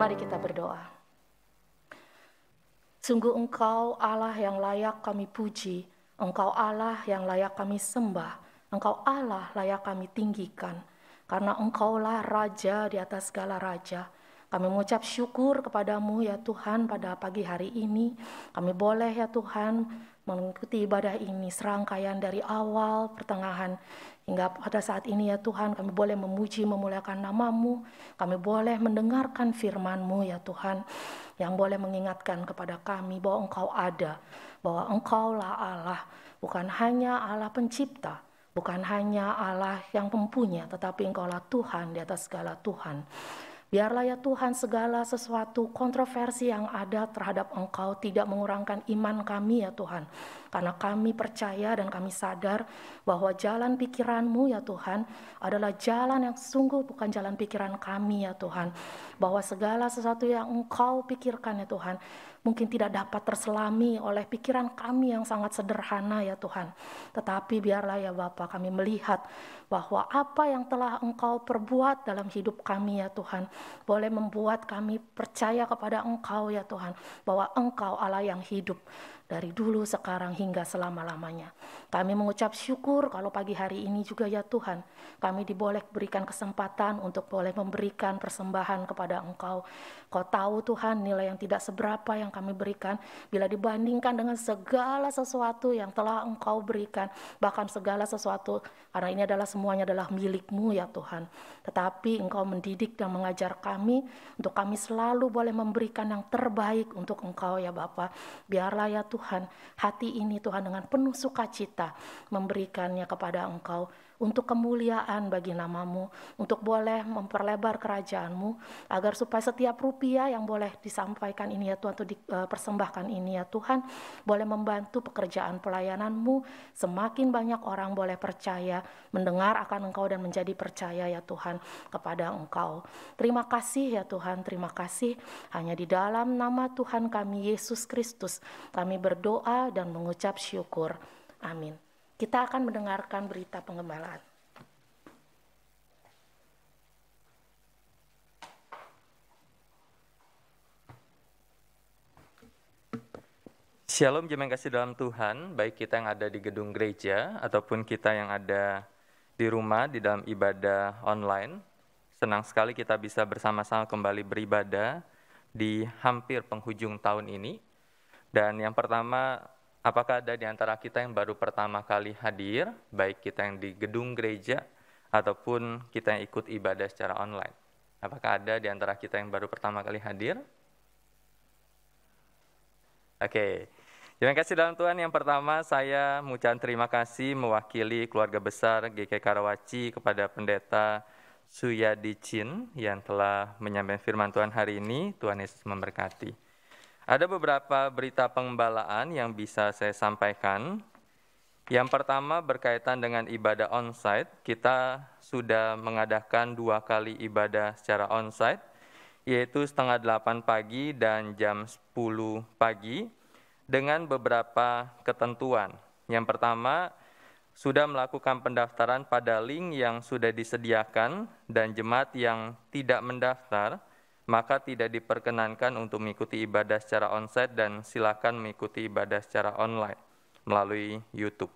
Mari kita berdoa. Sungguh Engkau Allah yang layak kami puji, Engkau Allah yang layak kami sembah, Engkau Allah layak kami tinggikan, karena Engkaulah Raja di atas segala raja. Kami mengucap syukur kepadamu ya Tuhan pada pagi hari ini. Kami boleh ya Tuhan mengikuti ibadah ini serangkaian dari awal, pertengahan, hingga pada saat ini ya Tuhan kami boleh memuji, memuliakan nama-Mu. Kami boleh mendengarkan firman-Mu ya Tuhan, yang boleh mengingatkan kepada kami bahwa Engkau ada, bahwa Engkaulah Allah, bukan hanya Allah pencipta, bukan hanya Allah yang mempunyai, tetapi Engkaulah Tuhan di atas segala Tuhan. Biarlah ya Tuhan segala sesuatu kontroversi yang ada terhadap Engkau tidak mengurangkan iman kami ya Tuhan. Karena kami percaya dan kami sadar bahwa jalan pikiran-Mu ya Tuhan adalah jalan yang sungguh bukan jalan pikiran kami ya Tuhan. Bahwa segala sesuatu yang Engkau pikirkan ya Tuhan mungkin tidak dapat terselami oleh pikiran kami yang sangat sederhana ya Tuhan. Tetapi biarlah ya Bapa kami melihat bahwa apa yang telah Engkau perbuat dalam hidup kami ya Tuhan boleh membuat kami percaya kepada Engkau ya Tuhan, bahwa Engkau Allah yang hidup dari dulu, sekarang, hingga selama-lamanya. Kami mengucap syukur kalau pagi hari ini juga ya Tuhan, kami diboleh berikan kesempatan untuk boleh memberikan persembahan kepada Engkau. Kau tahu Tuhan nilai yang tidak seberapa yang kami berikan bila dibandingkan dengan segala sesuatu yang telah Engkau berikan, bahkan segala sesuatu, karena ini adalah semuanya adalah milik-Mu ya Tuhan. Tetapi Engkau mendidik dan mengajar kami untuk kami selalu boleh memberikan yang terbaik untuk Engkau ya Bapa. Biarlah ya Tuhan, hati ini Tuhan dengan penuh sukacita memberikannya kepada Engkau untuk kemuliaan bagi nama-Mu, untuk boleh memperlebar kerajaan-Mu, agar supaya setiap rupiah yang boleh disampaikan ini ya Tuhan, atau dipersembahkan ini ya Tuhan, boleh membantu pekerjaan pelayanan-Mu, semakin banyak orang boleh percaya, mendengar akan Engkau dan menjadi percaya ya Tuhan kepada Engkau. Terima kasih ya Tuhan, terima kasih. Hanya di dalam nama Tuhan kami Yesus Kristus kami berdoa dan mengucap syukur. Amin. Kita akan mendengarkan berita penggembalaan. Shalom jemaat kasih dalam Tuhan, baik kita yang ada di gedung gereja ataupun kita yang ada di rumah di dalam ibadah online. Senang sekali kita bisa bersama-sama kembali beribadah di hampir penghujung tahun ini. Dan yang pertama, apakah ada di antara kita yang baru pertama kali hadir, baik kita yang di gedung gereja ataupun kita yang ikut ibadah secara online? Apakah ada di antara kita yang baru pertama kali hadir? Oke. Terima kasih dalam Tuhan. Yang pertama saya mengucapkan terima kasih mewakili keluarga besar GKI Karawaci kepada Pendeta Suyadi Chin yang telah menyampaikan firman Tuhan hari ini. Tuhan Yesus memberkati. Ada beberapa berita pengembalaan yang bisa saya sampaikan. Yang pertama berkaitan dengan ibadah onsite. Kita sudah mengadakan 2 kali ibadah secara onsite, yaitu 7:30 pagi dan jam 10 pagi dengan beberapa ketentuan. Yang pertama, sudah melakukan pendaftaran pada link yang sudah disediakan dan jemaat yang tidak mendaftar maka tidak diperkenankan untuk mengikuti ibadah secara onsite dan silakan mengikuti ibadah secara online melalui YouTube.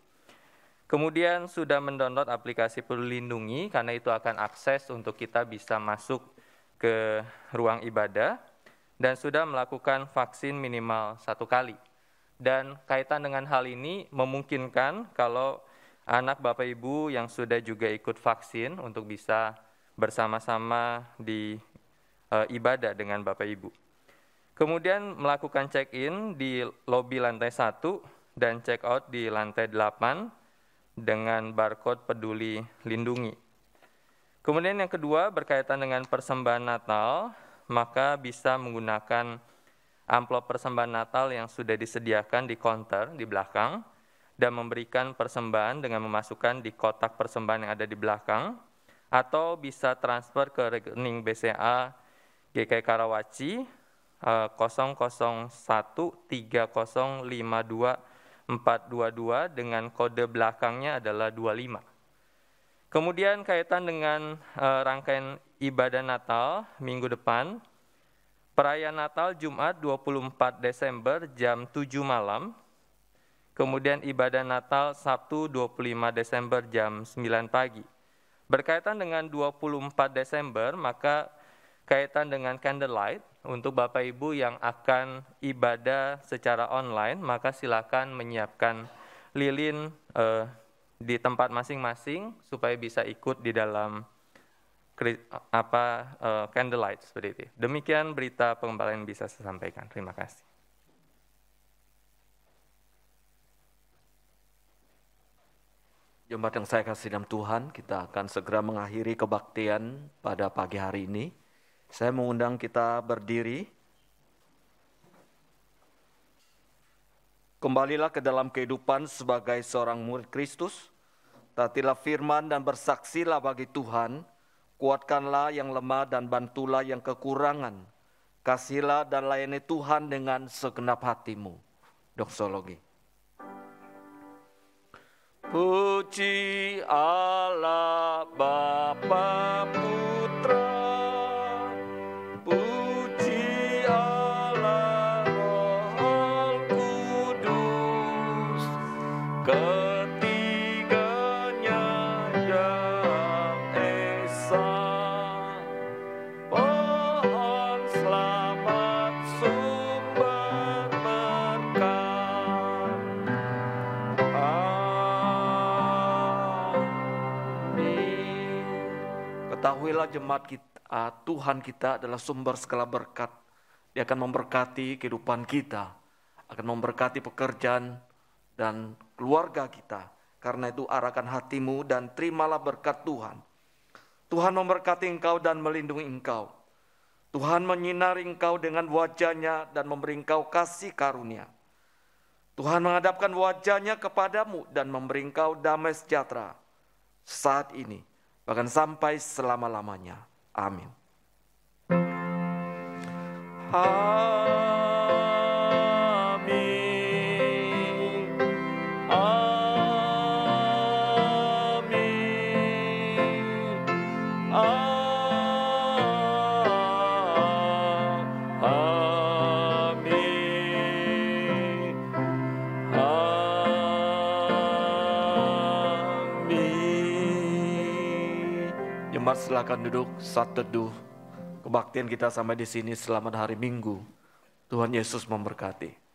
Kemudian sudah mendownload aplikasi Peduli Lindungi karena itu akan akses untuk kita bisa masuk ke ruang ibadah dan sudah melakukan vaksin minimal 1 kali. Dan kaitan dengan hal ini memungkinkan kalau anak Bapak Ibu yang sudah juga ikut vaksin untuk bisa bersama-sama di ibadah dengan Bapak Ibu. Kemudian melakukan check-in di lobi lantai 1 dan check-out di lantai 8 dengan barcode Peduli Lindungi. Kemudian yang kedua berkaitan dengan persembahan Natal, maka bisa menggunakan amplop persembahan Natal yang sudah disediakan di counter di belakang dan memberikan persembahan dengan memasukkan di kotak persembahan yang ada di belakang, atau bisa transfer ke rekening BCA GKI Karawaci 0013052 dengan kode belakangnya adalah 25. Kemudian kaitan dengan rangkaian ibadah Natal minggu depan, perayaan Natal Jumat 24 Desember jam 7 malam, kemudian ibadah Natal Sabtu 25 Desember jam 9 pagi. Berkaitan dengan 24 Desember, maka kaitan dengan candlelight, untuk Bapak Ibu yang akan ibadah secara online, maka silakan menyiapkan lilin di tempat masing-masing supaya bisa ikut di dalam candlelight seperti itu. Demikian berita pengembalian yang bisa saya sampaikan. Terima kasih. Jemaat yang saya kasih dalam Tuhan, kita akan segera mengakhiri kebaktian pada pagi hari ini. Saya mengundang kita berdiri. Kembalilah ke dalam kehidupan sebagai seorang murid Kristus. Taatilah firman dan bersaksilah bagi Tuhan. Kuatkanlah yang lemah dan bantulah yang kekurangan. Kasihilah dan layani Tuhan dengan segenap hatimu. Doksologi. Puji Allah Bapa Putra, puji Allah Roh Kudus, ketiganya yang esa, pohon selamat sumber berkat. Ketahuilah jemaat kita, Tuhan kita adalah sumber segala berkat. Dia akan memberkati kehidupan kita, akan memberkati pekerjaan dan keluarga kita. Karena itu arahkan hatimu dan terimalah berkat Tuhan. Tuhan memberkati engkau dan melindungi engkau. Tuhan menyinari engkau dengan wajah-Nya dan memberi engkau kasih karunia. Tuhan menghadapkan wajah-Nya kepadamu dan memberi engkau damai sejahtera saat ini, bahkan sampai selama-lamanya. Amin. Amin. Amin. Amin. Jemaat silakan duduk saat teduh. Kebaktian kita sampai di sini. Selamat hari Minggu. Tuhan Yesus memberkati.